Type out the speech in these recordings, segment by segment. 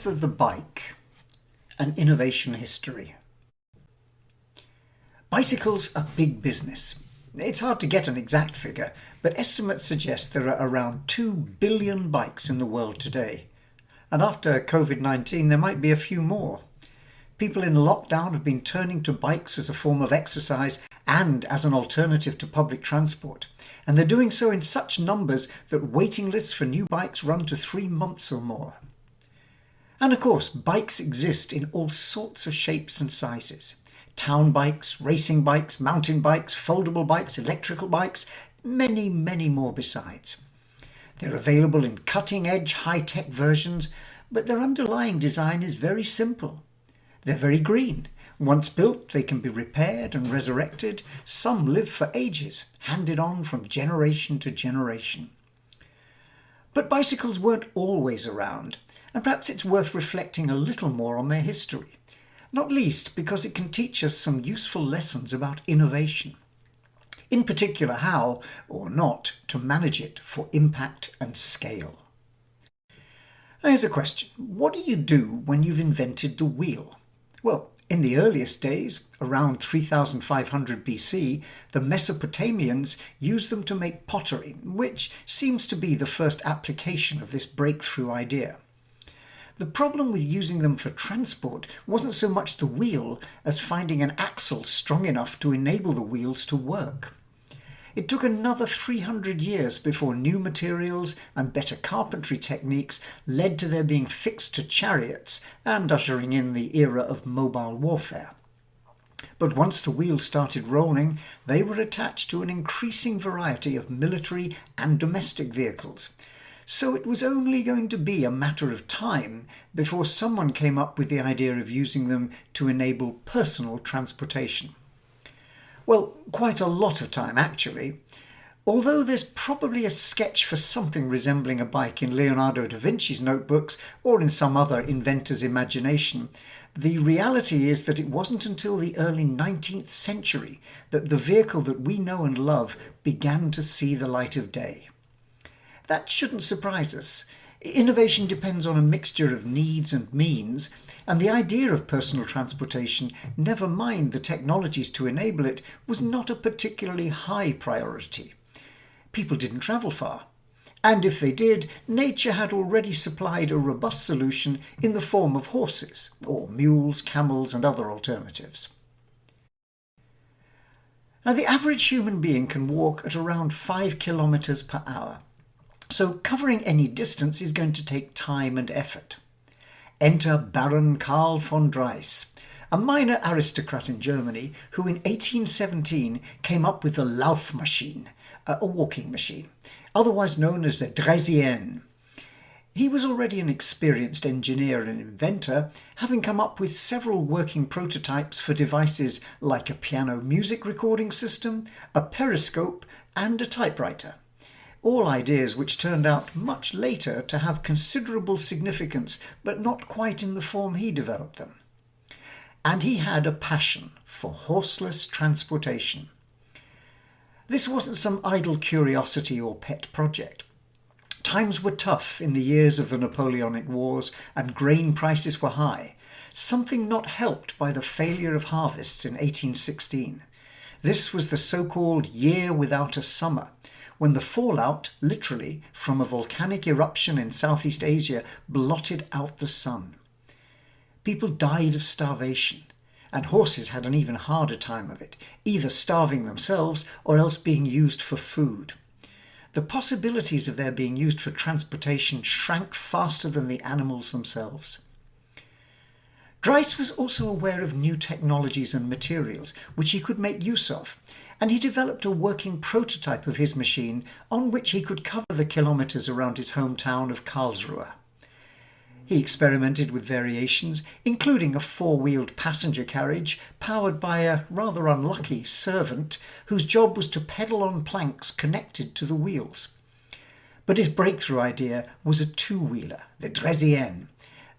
of the bike, an innovation history. Bicycles are big business. It's hard to get an exact figure, but estimates suggest there are around 2 billion bikes in the world today. And after COVID-19, there might be a few more. People in lockdown have been turning to bikes as a form of exercise and as an alternative to public transport. And they're doing so in such numbers that waiting lists for new bikes run to 3 months or more. And of course, bikes exist in all sorts of shapes and sizes. Town bikes, racing bikes, mountain bikes, foldable bikes, electrical bikes, many, many more besides. They're available in cutting-edge, high-tech versions, but their underlying design is very simple. They're very green. Once built, they can be repaired and resurrected. Some live for ages, handed on from generation to generation. But bicycles weren't always around, and perhaps it's worth reflecting a little more on their history. Not least because it can teach us some useful lessons about innovation. In particular, how, or not, to manage it for impact and scale. Now here's a question. What do you do when you've invented the wheel? Well, in the earliest days, around 3500 BC, the Mesopotamians used them to make pottery, which seems to be the first application of this breakthrough idea. The problem with using them for transport wasn't so much the wheel as finding an axle strong enough to enable the wheels to work. It took another 300 years before new materials and better carpentry techniques led to their being fixed to chariots and ushering in the era of mobile warfare. But once the wheels started rolling, they were attached to an increasing variety of military and domestic vehicles. So it was only going to be a matter of time before someone came up with the idea of using them to enable personal transportation. Well, quite a lot of time actually. Although there's probably a sketch for something resembling a bike in Leonardo da Vinci's notebooks or in some other inventor's imagination, the reality is that it wasn't until the early 19th century that the vehicle that we know and love began to see the light of day. That shouldn't surprise us. Innovation depends on a mixture of needs and means, and the idea of personal transportation, never mind the technologies to enable it, was not a particularly high priority. People didn't travel far, and if they did, nature had already supplied a robust solution in the form of horses, or mules, camels, and other alternatives. Now, the average human being can walk at around 5 kilometers per hour. So covering any distance is going to take time and effort. Enter Baron Karl von Drais, a minor aristocrat in Germany who in 1817 came up with the Laufmaschine, a walking machine, otherwise known as the Draisienne. He was already an experienced engineer and inventor, having come up with several working prototypes for devices like a piano music recording system, a periscope, and a typewriter. All ideas which turned out much later to have considerable significance, but not quite in the form he developed them. And he had a passion for horseless transportation. This wasn't some idle curiosity or pet project. Times were tough in the years of the Napoleonic Wars and grain prices were high, something not helped by the failure of harvests in 1816. This was the so-called year without a summer, when the fallout, literally, from a volcanic eruption in Southeast Asia blotted out the sun. People died of starvation, and horses had an even harder time of it, either starving themselves or else being used for food. The possibilities of their being used for transportation shrank faster than the animals themselves. Drais was also aware of new technologies and materials which he could make use of, and he developed a working prototype of his machine on which he could cover the kilometres around his hometown of Karlsruhe. He experimented with variations, including a 4-wheeled passenger carriage powered by a rather unlucky servant whose job was to pedal on planks connected to the wheels. But his breakthrough idea was a 2-wheeler, the Draisienne.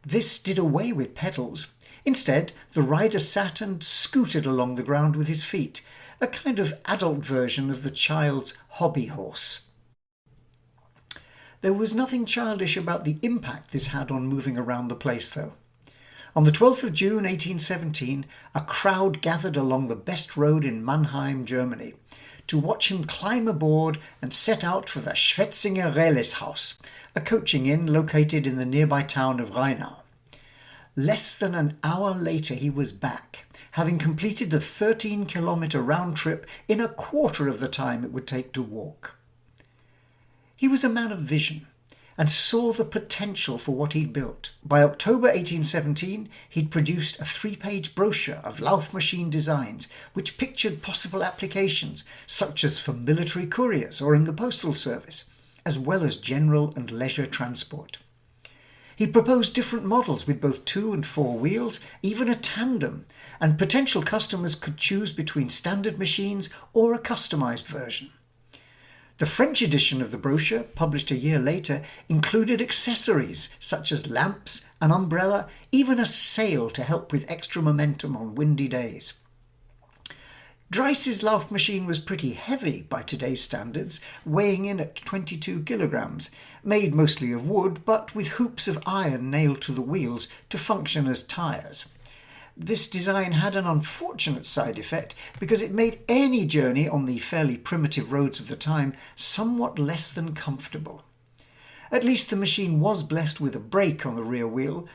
This did away with pedals. Instead, the rider sat and scooted along the ground with his feet, a kind of adult version of the child's hobby horse. There was nothing childish about the impact this had on moving around the place, though. On the 12th of June 1817, a crowd gathered along the best road in Mannheim, Germany, to watch him climb aboard and set out for the Schwetzinger Releshaus, a coaching inn located in the nearby town of Rheinau. Less than an hour later he was back, having completed the 13-kilometre round trip in a quarter of the time it would take to walk. He was a man of vision and saw the potential for what he'd built. By October 1817, he'd produced a 3-page brochure of Laufmaschine designs which pictured possible applications, such as for military couriers or in the postal service, as well as general and leisure transport. He proposed different models with both 2 and 4 wheels, even a tandem, and potential customers could choose between standard machines or a customised version. The French edition of the brochure, published a year later, included accessories such as lamps, an umbrella, even a sail to help with extra momentum on windy days. Dreiss's Laufmaschine was pretty heavy by today's standards, weighing in at 22 kilograms, made mostly of wood but with hoops of iron nailed to the wheels to function as tyres. This design had an unfortunate side effect because it made any journey on the fairly primitive roads of the time somewhat less than comfortable. At least the machine was blessed with a brake on the rear wheel.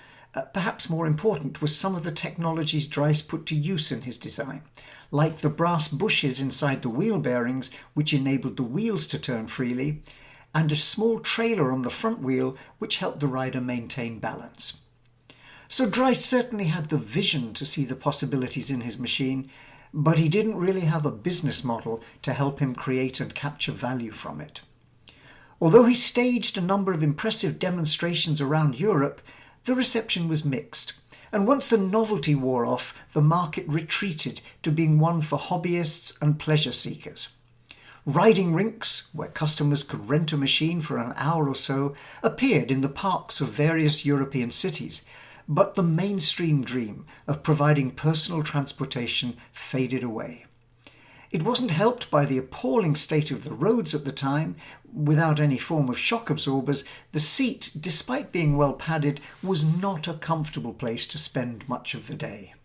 Perhaps more important was some of the technologies Dreiss put to use in his design, like the brass bushes inside the wheel bearings which enabled the wheels to turn freely, and a small trailer on the front wheel which helped the rider maintain balance. So Dreiss certainly had the vision to see the possibilities in his machine, but he didn't really have a business model to help him create and capture value from it. Although he staged a number of impressive demonstrations around Europe, the reception was mixed, and once the novelty wore off, the market retreated to being one for hobbyists and pleasure seekers. Riding rinks, where customers could rent a machine for an hour or so, appeared in the parks of various European cities, but the mainstream dream of providing personal transportation faded away. It wasn't helped by the appalling state of the roads at the time. Without any form of shock absorbers, the seat, despite being well padded, was not a comfortable place to spend much of the day.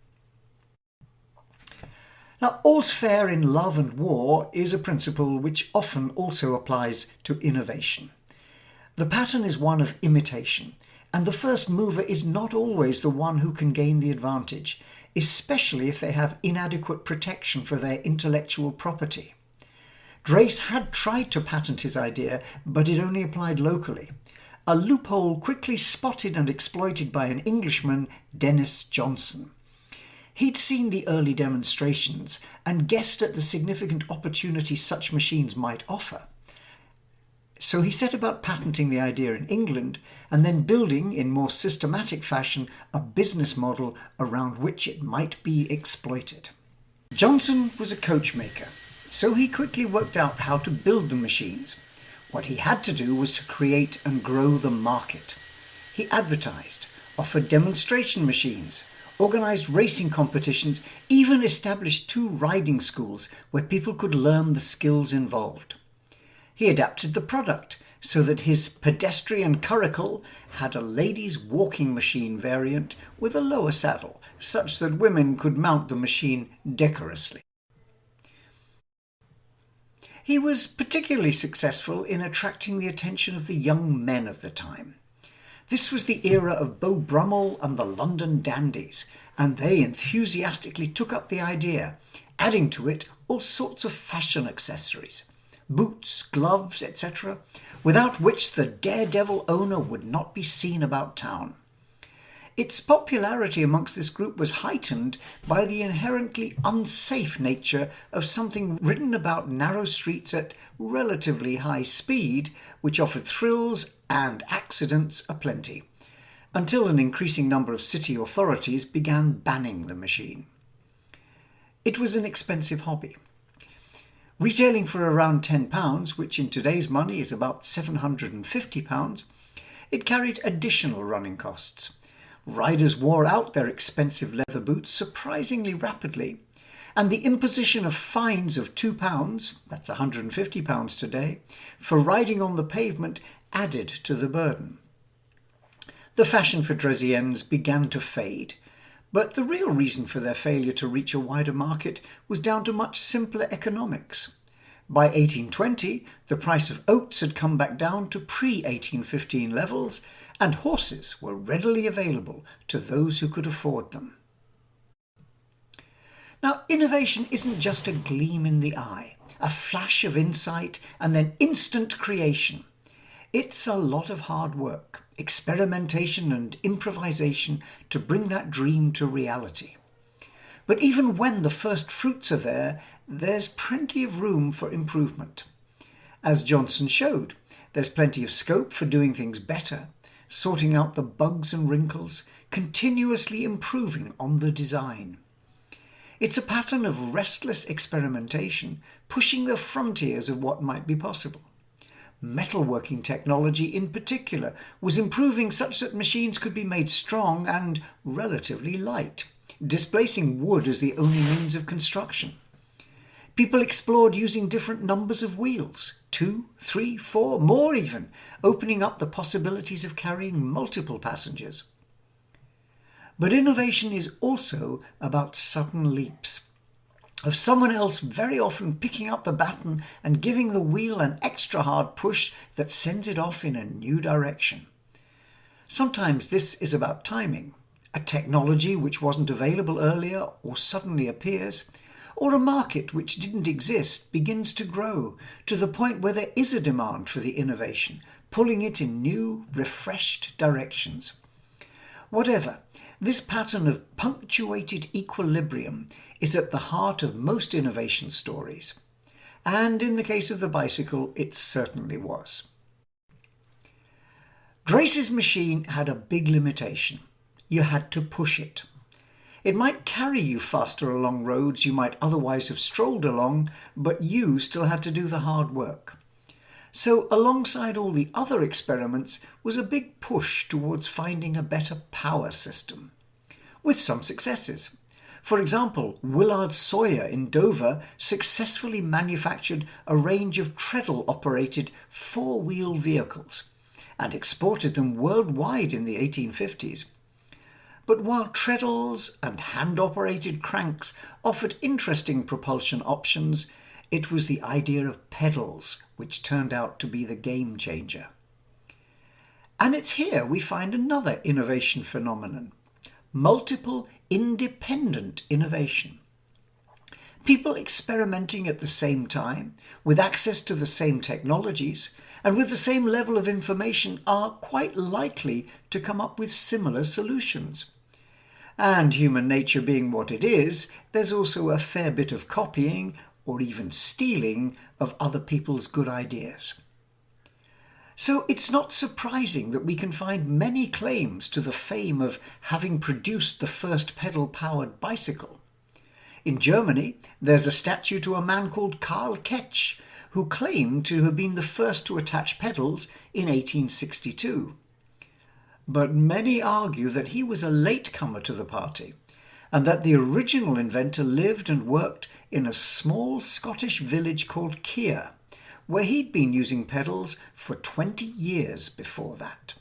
Now, all's fair in love and war is a principle which often also applies to innovation. The pattern is one of imitation, and the first mover is not always the one who can gain the advantage, especially if they have inadequate protection for their intellectual property. Dreiss had tried to patent his idea, but it only applied locally, a loophole quickly spotted and exploited by an Englishman, Dennis Johnson. He'd seen the early demonstrations and guessed at the significant opportunity such machines might offer. So he set about patenting the idea in England and then building, in more systematic fashion, a business model around which it might be exploited. Johnson was a coachmaker, so he quickly worked out how to build the machines. What he had to do was to create and grow the market. He advertised, offered demonstration machines, organised racing competitions, even established 2 riding schools where people could learn the skills involved. He adapted the product so that his pedestrian curricle had a ladies' walking machine variant with a lower saddle, such that women could mount the machine decorously. He was particularly successful in attracting the attention of the young men of the time. This was the era of Beau Brummel and the London dandies, and they enthusiastically took up the idea, adding to it all sorts of fashion accessories. Boots, gloves, etc., without which the daredevil owner would not be seen about town. Its popularity amongst this group was heightened by the inherently unsafe nature of something ridden about narrow streets at relatively high speed, which offered thrills and accidents aplenty, until an increasing number of city authorities began banning the machine. It was an expensive hobby. Retailing for around £10, which in today's money is about £750, it carried additional running costs. Riders wore out their expensive leather boots surprisingly rapidly, and the imposition of fines of £2, that's £150 today, for riding on the pavement added to the burden. The fashion for Dresiennes began to fade, but the real reason for their failure to reach a wider market was down to much simpler economics. By 1820, the price of oats had come back down to pre-1815 levels, and horses were readily available to those who could afford them. Now, innovation isn't just a gleam in the eye, a flash of insight, and then instant creation. It's a lot of hard work, experimentation and improvisation to bring that dream to reality. But even when the first fruits are there, there's plenty of room for improvement. As Johnson showed, there's plenty of scope for doing things better, sorting out the bugs and wrinkles, continuously improving on the design. It's a pattern of restless experimentation, pushing the frontiers of what might be possible. Metalworking technology in particular was improving such that machines could be made strong and relatively light, displacing wood as the only means of construction. People explored using different numbers of wheels, 2, 3, 4, more even, opening up the possibilities of carrying multiple passengers. But innovation is also about sudden leaps, of someone else very often picking up the baton and giving the wheel an extra hard push that sends it off in a new direction. Sometimes this is about timing, a technology which wasn't available earlier or suddenly appears, or a market which didn't exist begins to grow to the point where there is a demand for the innovation, pulling it in new, refreshed directions. Whatever, this pattern of punctuated equilibrium is at the heart of most innovation stories. And in the case of the bicycle, it certainly was. Drace's machine had a big limitation. You had to push it. It might carry you faster along roads you might otherwise have strolled along, but you still had to do the hard work. So alongside all the other experiments was a big push towards finding a better power system, with some successes. For example, Willard Sawyer in Dover successfully manufactured a range of treadle-operated four-wheel vehicles and exported them worldwide in the 1850s. But while treadles and hand-operated cranks offered interesting propulsion options, it was the idea of pedals which turned out to be the game changer. And it's here we find another innovation phenomenon: multiple independent innovation. People experimenting at the same time, with access to the same technologies, and with the same level of information are quite likely to come up with similar solutions. And human nature being what it is, there's also a fair bit of copying or even stealing of other people's good ideas. So it's not surprising that we can find many claims to the fame of having produced the first pedal-powered bicycle. In Germany, there's a statue to a man called Karl Ketsch, who claimed to have been the first to attach pedals in 1862. But many argue that he was a latecomer to the party, and that the original inventor lived and worked in a small Scottish village called Keir, where he'd been using pedals for 20 years before that.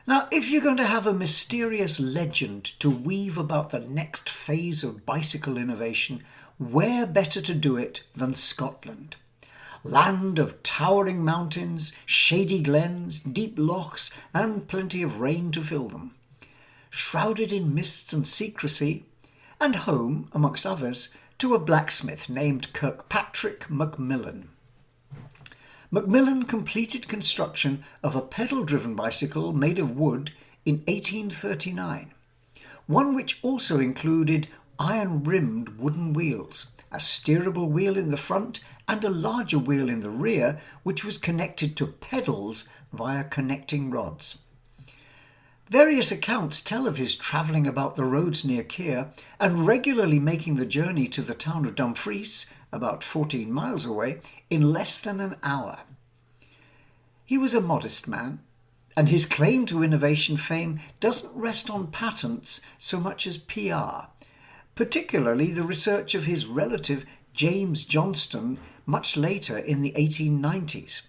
Now, if you're going to have a mysterious legend to weave about the next phase of bicycle innovation, where better to do it than Scotland? Land of towering mountains, shady glens, deep lochs, and plenty of rain to fill them. Shrouded in mists and secrecy, and home, amongst others, to a blacksmith named Kirkpatrick Macmillan. Macmillan completed construction of a pedal-driven bicycle made of wood in 1839, one which also included iron-rimmed wooden wheels, a steerable wheel in the front and a larger wheel in the rear, which was connected to pedals via connecting rods. Various accounts tell of his travelling about the roads near Keir and regularly making the journey to the town of Dumfries, about 14 miles away, in less than an hour. He was a modest man, and his claim to innovation fame doesn't rest on patents so much as PR, particularly the research of his relative James Johnston much later in the 1890s.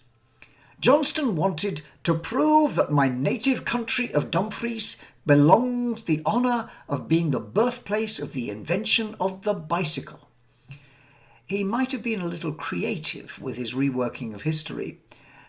Johnston wanted to prove that my native country of Dumfries belongs the honour of being the birthplace of the invention of the bicycle. He might have been a little creative with his reworking of history,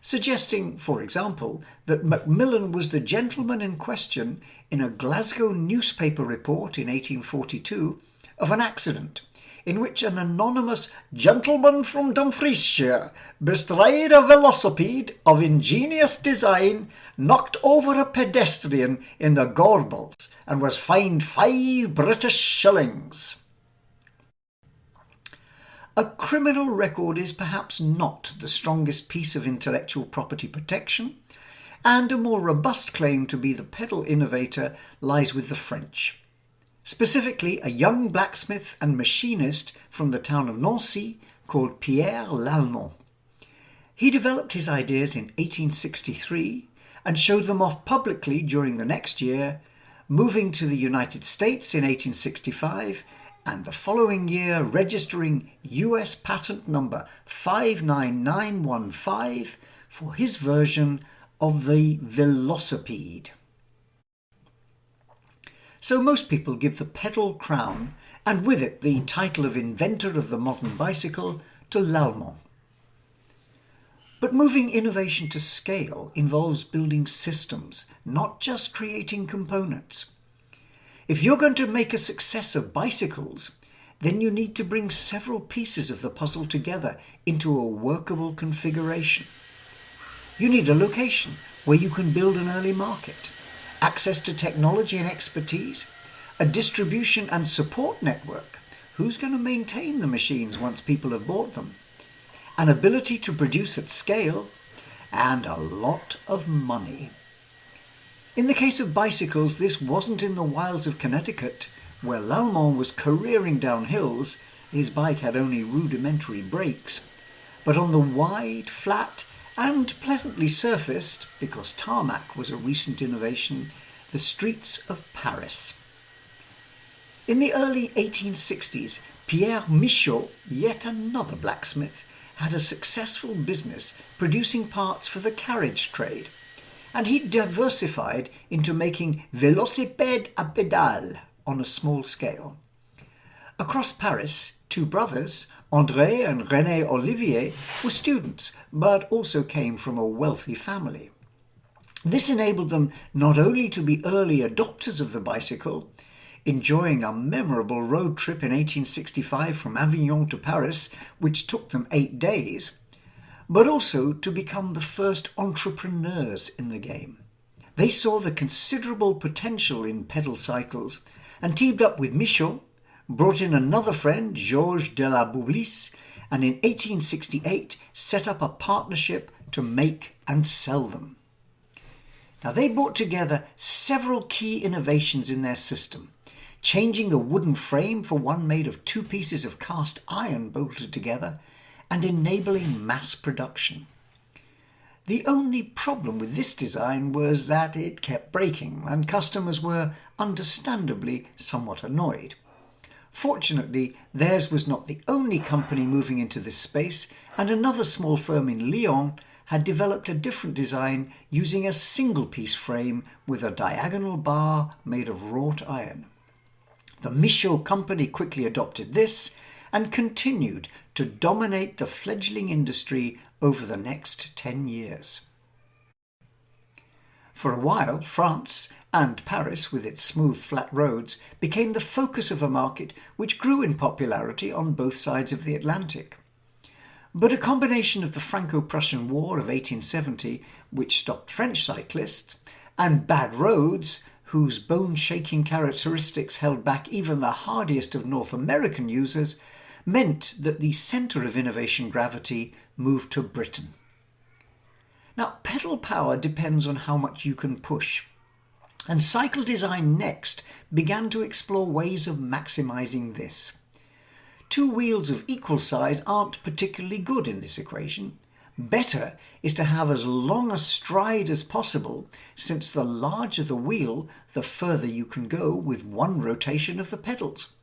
suggesting, for example, that Macmillan was the gentleman in question in a Glasgow newspaper report in 1842 of an accident in which an anonymous gentleman from Dumfriesshire, bestride a velocipede of ingenious design, knocked over a pedestrian in the Gorbals and was fined 5 British shillings. A criminal record is perhaps not the strongest piece of intellectual property protection, and a more robust claim to be the pedal innovator lies with the French. Specifically, a young blacksmith and machinist from the town of Nancy called Pierre Lallemand. He developed his ideas in 1863 and showed them off publicly during the next year, moving to the United States in 1865 and the following year registering US patent number 59915 for his version of the velocipede. So most people give the pedal crown, and with it the title of inventor of the modern bicycle, to Lallemand. But moving innovation to scale involves building systems, not just creating components. If you're going to make a success of bicycles, then you need to bring several pieces of the puzzle together into a workable configuration. You need a location where you can build an early market, access to technology and expertise, a distribution and support network. Who's going to maintain the machines once people have bought them? An ability to produce at scale, and a lot of money. In the case of bicycles, this wasn't in the wilds of Connecticut, where Lallemand was careering down hills. His bike had only rudimentary brakes, but on the wide, flat, and pleasantly surfaced, because tarmac was a recent innovation, the streets of Paris. In the early 1860s, Pierre Michaud, yet another blacksmith, had a successful business producing parts for the carriage trade, and he diversified into making velocipèdes à pédales on a small scale. Across Paris, 2 brothers, André and René Olivier, were students, but also came from a wealthy family. This enabled them not only to be early adopters of the bicycle, enjoying a memorable road trip in 1865 from Avignon to Paris, which took them 8 days, but also to become the first entrepreneurs in the game. They saw the considerable potential in pedal cycles and teamed up with Michaud, brought in another friend, Georges de la Boulisse, and in 1868 set up a partnership to make and sell them. Now they brought together several key innovations in their system, changing the wooden frame for one made of 2 pieces of cast iron bolted together and enabling mass production. The only problem with this design was that it kept breaking, and customers were understandably somewhat annoyed. Fortunately, theirs was not the only company moving into this space, and another small firm in Lyon had developed a different design using a single-piece frame with a diagonal bar made of wrought iron. The Michaud company quickly adopted this and continued to dominate the fledgling industry over the next 10 years. For a while, France, and Paris, with its smooth flat roads, became the focus of a market which grew in popularity on both sides of the Atlantic. But a combination of the Franco-Prussian War of 1870, which stopped French cyclists, and bad roads, whose bone-shaking characteristics held back even the hardiest of North American users, meant that the centre of innovation gravity moved to Britain. Now, pedal power depends on how much you can push, and Cycle Design Next began to explore ways of maximising this. 2 wheels of equal size aren't particularly good in this equation. Better is to have as long a stride as possible, since the larger the wheel, the further you can go with one rotation of the pedals.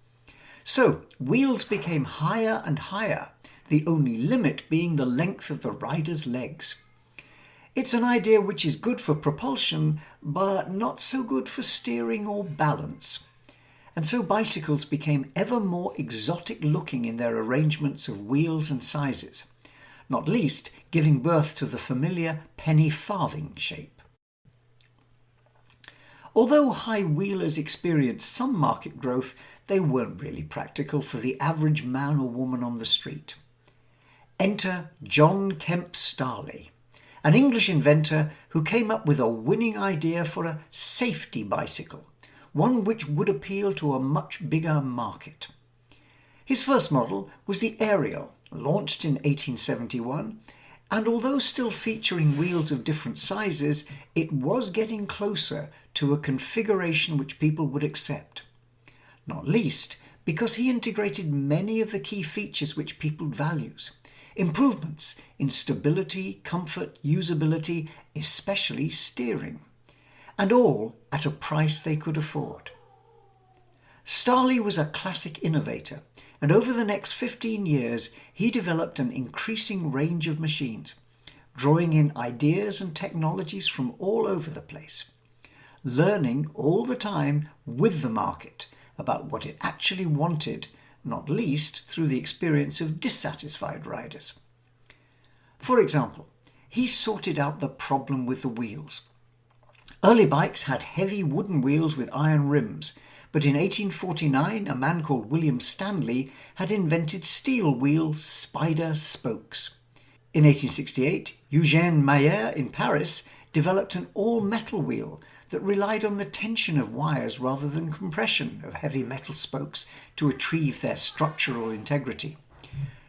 So wheels became higher and higher, the only limit being the length of the rider's legs. It's an idea which is good for propulsion, but not so good for steering or balance. And so bicycles became ever more exotic looking in their arrangements of wheels and sizes, not least giving birth to the familiar penny farthing shape. Although high wheelers experienced some market growth, they weren't really practical for the average man or woman on the street. Enter John Kemp Starley, an English inventor who came up with a winning idea for a safety bicycle, one which would appeal to a much bigger market. His first model was the Ariel, launched in 1871, and although still featuring wheels of different sizes, it was getting closer to a configuration which people would accept. Not least because he integrated many of the key features which people value. Improvements in stability, comfort, usability, especially steering, and all at a price they could afford. Starley was a classic innovator, and over the next 15 years he developed an increasing range of machines, drawing in ideas and technologies from all over the place, learning all the time with the market about what it actually wanted, not least through the experience of dissatisfied riders. For example, he sorted out the problem with the wheels. Early bikes had heavy wooden wheels with iron rims, but in 1849 a man called William Stanley had invented steel wheel spider spokes. In 1868, Eugène Mayer in Paris developed an all-metal wheel that relied on the tension of wires rather than compression of heavy metal spokes to achieve their structural integrity.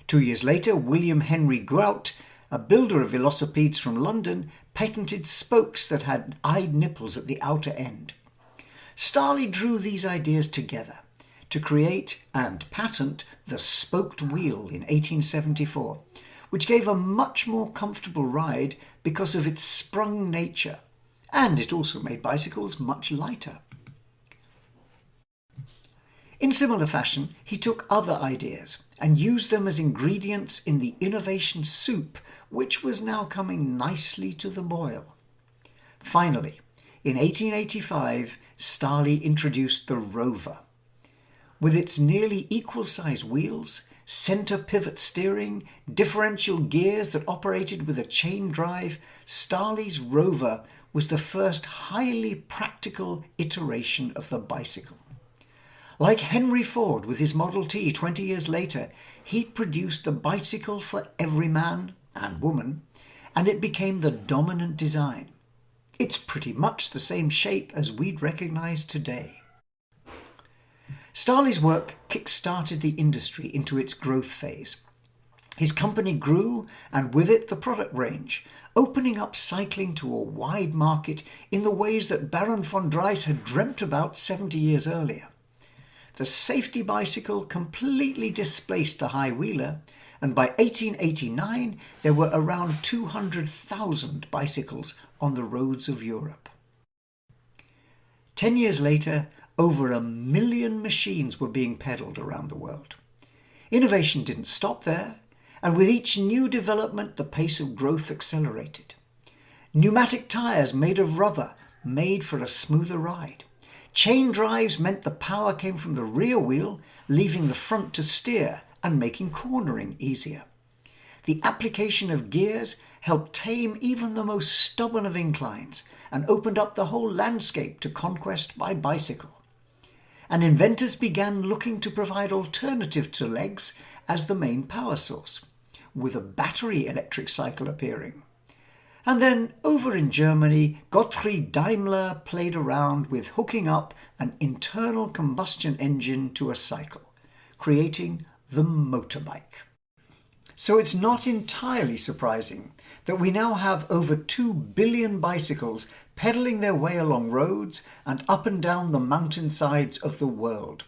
2 years later, William Henry Grout, a builder of velocipedes from London, patented spokes that had eyed nipples at the outer end. Starley drew these ideas together to create and patent the spoked wheel in 1874, which gave a much more comfortable ride because of its sprung nature, and it also made bicycles much lighter. In similar fashion, he took other ideas and used them as ingredients in the innovation soup, which was now coming nicely to the boil. Finally, in 1885, Starley introduced the Rover. With its nearly equal-sized wheels, centre pivot steering, differential gears that operated with a chain drive, Starley's Rover was the first highly practical iteration of the bicycle. Like Henry Ford with his Model T 20 years later, he'd produced the bicycle for every man and woman, and it became the dominant design. It's pretty much the same shape as we'd recognise today. Starley's work kick-started the industry into its growth phase. His company grew, and with it the product range, opening up cycling to a wide market in the ways that Baron von Drais had dreamt about 70 years earlier. The safety bicycle completely displaced the high wheeler, and by 1889 there were around 200,000 bicycles on the roads of Europe. 10 years later, over 1 million machines were being pedalled around the world. Innovation didn't stop there, and with each new development the pace of growth accelerated. Pneumatic tyres made of rubber made for a smoother ride. Chain drives meant the power came from the rear wheel, leaving the front to steer and making cornering easier. The application of gears helped tame even the most stubborn of inclines and opened up the whole landscape to conquest by bicycle. And inventors began looking to provide alternative to legs as the main power source, with a battery electric cycle appearing. And then over in Germany, Gottfried Daimler played around with hooking up an internal combustion engine to a cycle, creating the motorbike. So it's not entirely surprising that we now have over 2 billion bicycles pedaling their way along roads and up and down the mountainsides of the world.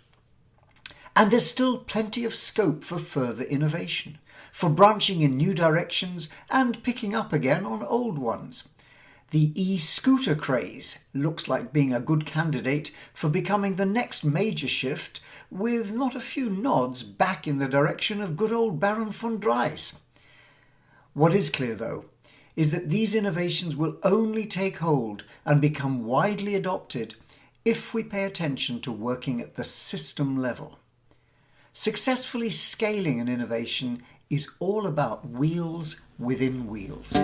And there's still plenty of scope for further innovation, for branching in new directions and picking up again on old ones. The e-scooter craze looks like being a good candidate for becoming the next major shift, with not a few nods back in the direction of good old Baron von Drais. What is clear, though, is that these innovations will only take hold and become widely adopted if we pay attention to working at the system level. Successfully scaling an innovation is all about wheels within wheels.